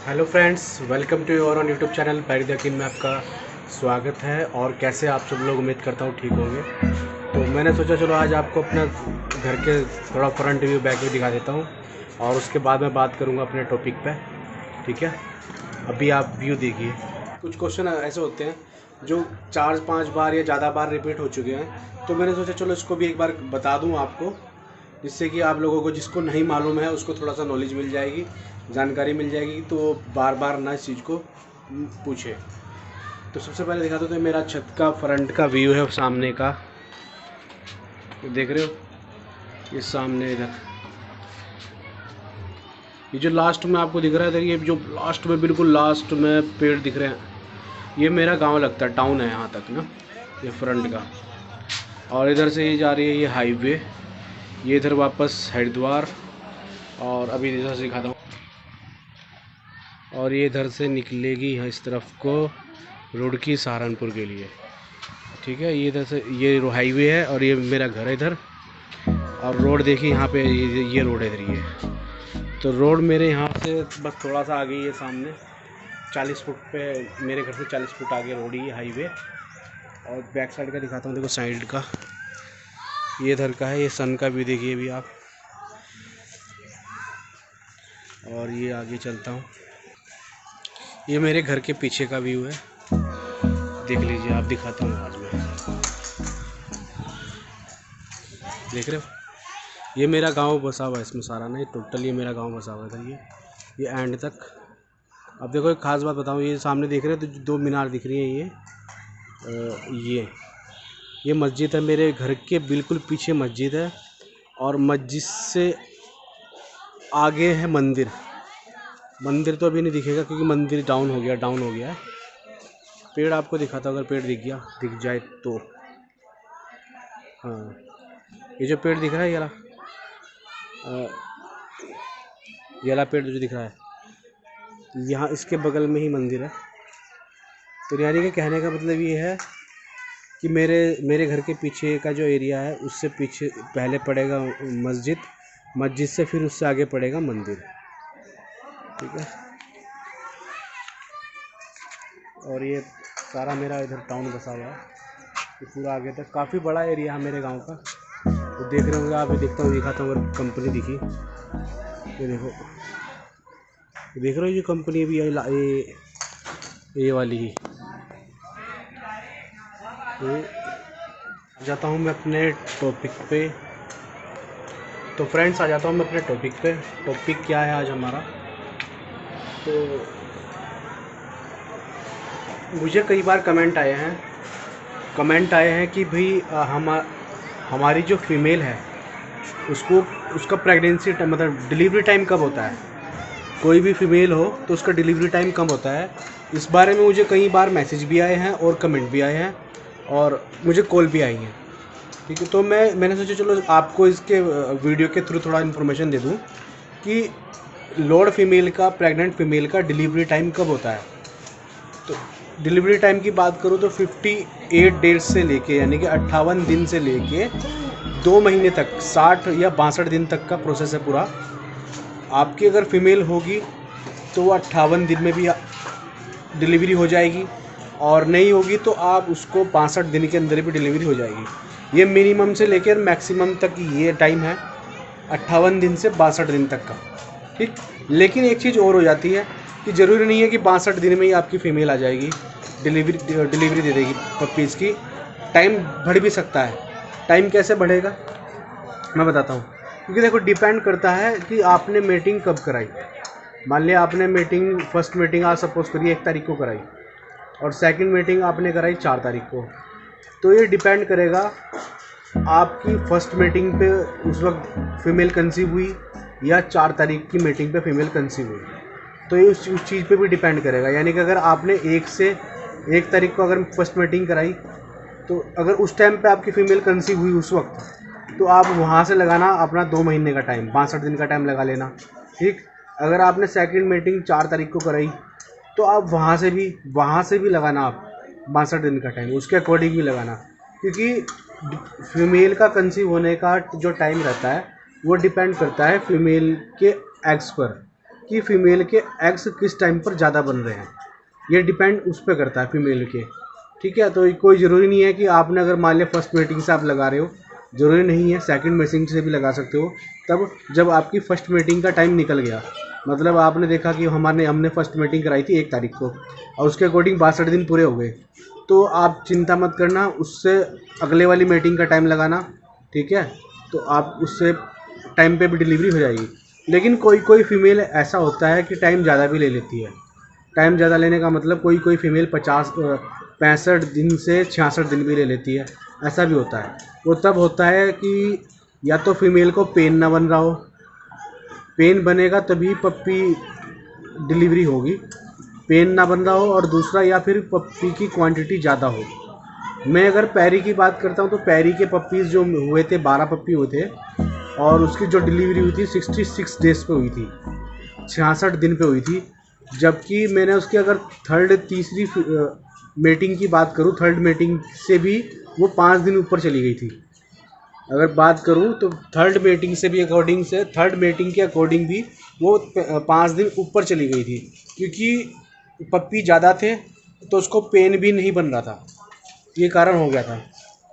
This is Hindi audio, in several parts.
Hello friends, welcome to your on YouTube channel पैरिद यकीन में आपका स्वागत है। और कैसे आप सब लोग, उम्मीद करता हूँ ठीक होंगे। तो मैंने सोचा चलो आज आपको अपना घर के थोड़ा फ्रंट व्यू बैक व्यू दिखा देता हूँ और उसके बाद मैं बात करूँगा अपने टॉपिक पे। ठीक है, अभी आप व्यू देखिए। कुछ क्वेश्चन ऐसे होते हैं जो 4-5 बार या ज़्यादा बार रिपीट हो चुके हैं, तो मैंने सोचा चलो इसको भी एक बार बता दूँ आपको, जिससे कि आप लोगों को जिसको नहीं मालूम है उसको थोड़ा सा नॉलेज मिल जाएगी, जानकारी मिल जाएगी, तो बार बार ना इस चीज़ को पूछे। तो सबसे पहले दिखाता हूँ, तो मेरा छत का फ्रंट का व्यू है सामने का, देख रहे हो ये सामने इधर, ये जो लास्ट में आपको दिख रहा है इधर, ये जो लास्ट में बिल्कुल लास्ट में पेड़ दिख रहे हैं, ये मेरा गांव लगता है, टाउन है यहाँ तक ना, ये फ्रंट का। और इधर से ये जा रही है ये हाईवे, ये इधर वापस हरिद्वार, और अभी इधर से दिखाता हूँ, और ये इधर से निकलेगी इस तरफ को रुड़की सहारनपुर के लिए। ठीक है, ये इधर से ये हाईवे है और ये मेरा घर है इधर। और रोड देखिए यहाँ पे, ये रोड है इधर, ये तो रोड मेरे यहाँ से बस थोड़ा सा आगे, ये सामने 40 फुट पे, मेरे घर से 40 फुट आगे रोड ही हाईवे। और बैक साइड का दिखाता हूँ, देखो साइड का ये इधर का है, ये सन का भी देखिए अभी आप। और ये आगे चलता हूँ, ये मेरे घर के पीछे का व्यू है, देख लीजिए आप, दिखाता हूँ आज मैं, देख रहे हो ये मेरा गांव बसा हुआ है इसमें सारा, नहीं टोटल ये मेरा गांव बसा हुआ है ये एंड तक। अब देखो एक खास बात बताऊँ, ये सामने देख रहे हो तो 2 मीनार दिख रही है, ये मस्जिद है, मेरे घर के बिल्कुल पीछे मस्जिद है, और मस्जिद से आगे है मंदिर। मंदिर तो अभी नहीं दिखेगा क्योंकि मंदिर डाउन हो गया है। पेड़ आपको दिखाता हूँ, अगर पेड़ दिख जाए तो, हाँ ये जो पेड़ दिख रहा है ये वाला पेड़ जो दिख रहा है, यहाँ इसके बगल में ही मंदिर है। तो यानी कि कहने का मतलब ये है कि मेरे घर के पीछे का जो एरिया है, उससे पीछे पहले पड़ेगा मस्जिद से फिर उससे आगे पड़ेगा मंदिर। ठीक है, और ये सारा मेरा इधर टाउन बसा हुआ है, ये पूरा आगे तक काफ़ी बड़ा एरिया है मेरे गांव का। तो देख रहे होंगे आप, दिखाता हूँ अगर कंपनी दिखी, ये देखो, देख रहे हो ये कंपनी भी ये वाली ही। तो जाता हूँ मैं अपने टॉपिक पे, तो फ्रेंड्स आ जाता हूँ मैं अपने टॉपिक पे। टॉपिक क्या है आज हमारा, तो मुझे कई बार कमेंट आए हैं कि भाई हमारी जो फीमेल है उसका प्रेगनेंसी मतलब डिलीवरी टाइम कब होता है। कोई भी फीमेल हो तो उसका डिलीवरी टाइम कब होता है, इस बारे में मुझे कई बार मैसेज भी आए हैं और कमेंट भी आए हैं और मुझे कॉल भी आई हैं। ठीक है, तो मैंने सोचा चलो आपको इसके वीडियो के थ्रू थोड़ा इन्फॉर्मेशन दे दूं कि लोड फीमेल का, प्रेग्नेंट फीमेल का डिलीवरी टाइम कब होता है। तो डिलीवरी टाइम की बात करूँ तो 58 डेज से लेके, यानी कि 58 दिन से लेके 2 महीने तक, 60 या 62 दिन तक का प्रोसेस है पूरा। आपकी अगर फीमेल होगी तो वो 58 दिन में भी डिलीवरी हो जाएगी, और नहीं होगी तो आप उसको 62 दिन के अंदर भी डिलीवरी हो जाएगी। ये मिनिमम से लेकर मैक्सिमम तक ये टाइम है, 58 दिन से 62 दिन तक का। ठीक, लेकिन एक चीज़ और हो जाती है कि ज़रूरी नहीं है कि 62 दिन में ही आपकी फ़ीमेल आ जाएगी, डिलीवरी दे देगी पपीज़ की। टाइम बढ़ भी सकता है। टाइम कैसे बढ़ेगा मैं बताता हूँ, क्योंकि देखो डिपेंड करता है कि आपने मीटिंग कब कराई। मान लिया आपने फर्स्ट मीटिंग आज सपोज करिए 1 तारीख को कराई, और सेकंड मीटिंग आपने कराई 4 तारीख को, तो ये डिपेंड करेगा आपकी फर्स्ट मीटिंग पे उस वक्त फीमेल कंसीव हुई या 4 तारीख की मीटिंग पे फीमेल कंसीव हुई। तो ये उस चीज़ पे भी डिपेंड करेगा। यानी कि अगर आपने 1 तारीख को अगर फर्स्ट मीटिंग कराई, तो अगर उस टाइम पे आपकी फ़ीमेल कंसीव हुई उस वक्त, तो आप वहाँ से लगाना अपना 2 महीने का टाइम, 62 दिन का टाइम लगा लेना। ठीक, अगर आपने सेकंड मीटिंग 4 तारीख को कराई, तो आप वहाँ से भी लगाना आप 62 दिन का टाइम, उसके अकॉर्डिंग ही लगाना। क्योंकि फीमेल का कंसीव होने का जो टाइम रहता है वो डिपेंड करता है फीमेल के एग्स पर। कि फ़ीमेल के एग्स किस टाइम पर ज़्यादा बन रहे हैं। ये डिपेंड उस पर करता है फीमेल के, ठीक है। तो कोई ज़रूरी नहीं है कि आपने अगर मान लिया फर्स्ट मीटिंग से आप लगा रहे हो, ज़रूरी नहीं है सेकंड मीटिंग से भी लगा सकते हो। तब जब आपकी फ़र्स्ट मीटिंग का टाइम निकल गया, मतलब आपने देखा कि हमने फ़र्स्ट मीटिंग कराई थी 1 तारीख को और उसके अकॉर्डिंग 62 दिन पूरे हो गए, तो आप चिंता मत करना, उससे अगले वाली मीटिंग का टाइम लगाना, ठीक है। तो आप उससे टाइम पे भी डिलीवरी हो जाएगी। लेकिन कोई कोई फ़ीमेल ऐसा होता है कि टाइम ज़्यादा भी ले लेती है। टाइम ज़्यादा लेने का मतलब कोई कोई फ़ीमेल 65 दिन से 66 दिन भी ले लेती है, ऐसा भी होता है। वो तब होता है कि या तो फीमेल को पेन ना बन रहा हो, पेन बनेगा तभी पप्पी डिलीवरी होगी, पेन ना बन रहा हो, और दूसरा या फिर पप्पी की क्वांटिटी ज़्यादा हो। मैं अगर पैरी की बात करता हूँ तो पैरी के पप्पीज़ जो हुए थे 12 पप्पी हुए थे और उसकी जो डिलीवरी हुई थी 66 डेज़ पे हुई थी, 66 दिन पे हुई थी। जबकि मैंने उसकी अगर तीसरी मीटिंग की बात करूँ, थर्ड मीटिंग से भी वो 5 दिन ऊपर चली गई थी। अगर बात करूँ तो थर्ड मीटिंग के अकॉर्डिंग भी वो 5 दिन ऊपर चली गई थी, क्योंकि पप्पी ज़्यादा थे तो उसको पेन भी नहीं बन रहा था, ये कारण हो गया था।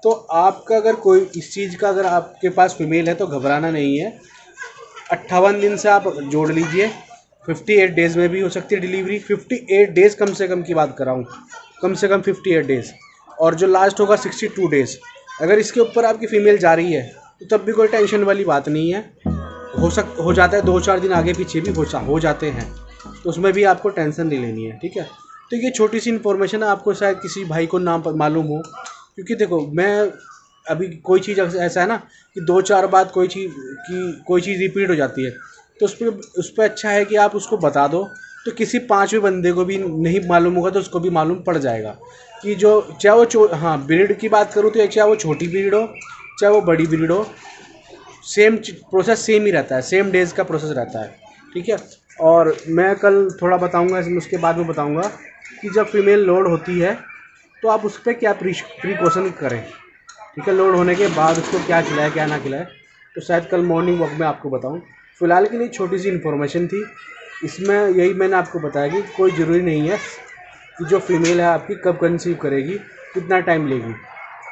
तो आपका अगर कोई इस चीज़ का अगर आपके पास फीमेल है तो घबराना नहीं है। 58 दिन से आप जोड़ लीजिए, 58 डेज़ में भी हो सकती है डिलीवरी। 58 डेज़ कम से कम की बात कर रहा हूँ, कम से कम 58 डेज़, और जो लास्ट होगा 62 डेज़। अगर इसके ऊपर आपकी फ़ीमेल जा रही है तो तब भी कोई टेंशन वाली बात नहीं है। हो जाता है 2-4 दिन आगे पीछे भी हो जाते हैं, तो उसमें भी आपको टेंशन नहीं लेनी है, ठीक है। तो ये छोटी सी इन्फॉर्मेशन है, आपको शायद किसी भाई को नाम मालूम हो, क्योंकि देखो मैं अभी कोई चीज़ ऐसा है ना कि 2-4 बार कोई चीज़ रिपीट हो जाती है, तो उस पर अच्छा है कि आप उसको बता दो, तो किसी 5वें बंदे को भी नहीं मालूम होगा तो उसको भी मालूम पड़ जाएगा कि जो चाहे वो हाँ ब्रीड की बात करूँ तो चाहे वो छोटी ब्रीड हो चाहे वो बड़ी ब्रीड हो, सेम प्रोसेस सेम ही रहता है, सेम डेज़ का प्रोसेस रहता है, ठीक है। और मैं कल थोड़ा बताऊंगा, इसमें उसके बाद में बताऊंगा कि जब फीमेल लोड होती है तो आप उस पर क्या प्रिकॉशन करें, ठीक है। लोड होने के बाद उसको क्या खिलाए क्या ना खिलाए, तो शायद कल मॉर्निंग वॉक में आपको बताऊं। फ़िलहाल के लिए छोटी सी इन्फॉर्मेशन थी, इसमें यही मैंने आपको बताया कि कोई ज़रूरी नहीं है कि जो फीमेल है आपकी कब कंसीव करेगी, कितना टाइम लेगी।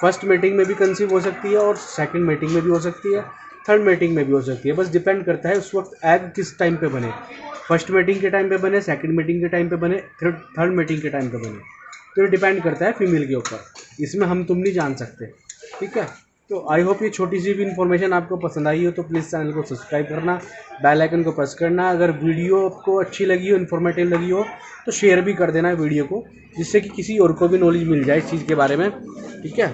फर्स्ट मीटिंग में भी कंसीव हो सकती है और सेकंड मीटिंग में भी हो सकती है, थर्ड मीटिंग में भी हो सकती है। बस डिपेंड करता है उस वक्त एग किस टाइम पे बने, फर्स्ट मीटिंग के टाइम पे बने, सेकंड मीटिंग के टाइम पे बने, थर्ड मीटिंग के टाइम पे बने, तो ये डिपेंड करता है फीमेल के ऊपर, इसमें हम तुम नहीं जान सकते, ठीक है। तो आई होप ये छोटी सी भी इन्फॉर्मेशन आपको पसंद आई हो, तो प्लीज़ चैनल को सब्सक्राइब करना, बेल आइकन को प्रेस करना। अगर वीडियो आपको अच्छी लगी हो, इन्फॉर्मेटिव लगी हो, तो शेयर भी कर देना वीडियो को, जिससे कि किसी और को भी नॉलेज मिल जाए इस चीज़ के बारे में, ठीक है।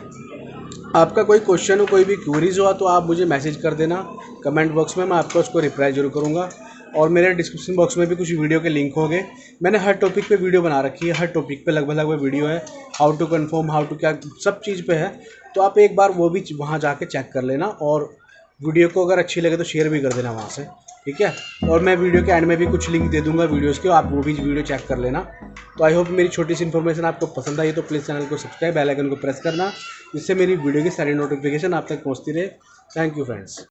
आपका कोई क्वेश्चन हो, कोई भी क्वेरीज हो तो आप मुझे मैसेज कर देना कमेंट बॉक्स में, मैं आपको उसको रिप्लाई जरूर करूँगा। और मेरे डिस्क्रिप्शन बॉक्स में भी कुछ वीडियो के लिंक होंगे, मैंने हर टॉपिक पे वीडियो बना रखी है, हर टॉपिक पे लगभग वीडियो है, how to confirm, how to क्या, सब चीज़ पे है। तो आप एक बार वो भी वहाँ जाके चेक कर लेना, और वीडियो को अगर अच्छी लगे तो शेयर भी कर देना वहाँ से, ठीक है। और मैं वीडियो के एंड में भी कुछ लिंक दे दूँगा वीडियोज़ के, आप वो भी वीडियो चेक कर लेना। तो आई होप मेरी छोटी सी इन्फॉर्मेशन आपको पसंद आई, तो प्लीज़ चैनल को सब्सक्राइब, बेल आइकन को प्रेस करना, जिससे मेरी वीडियो की सारी नोटिफिकेशन आप तक पहुँचती रहे। Thank you friends.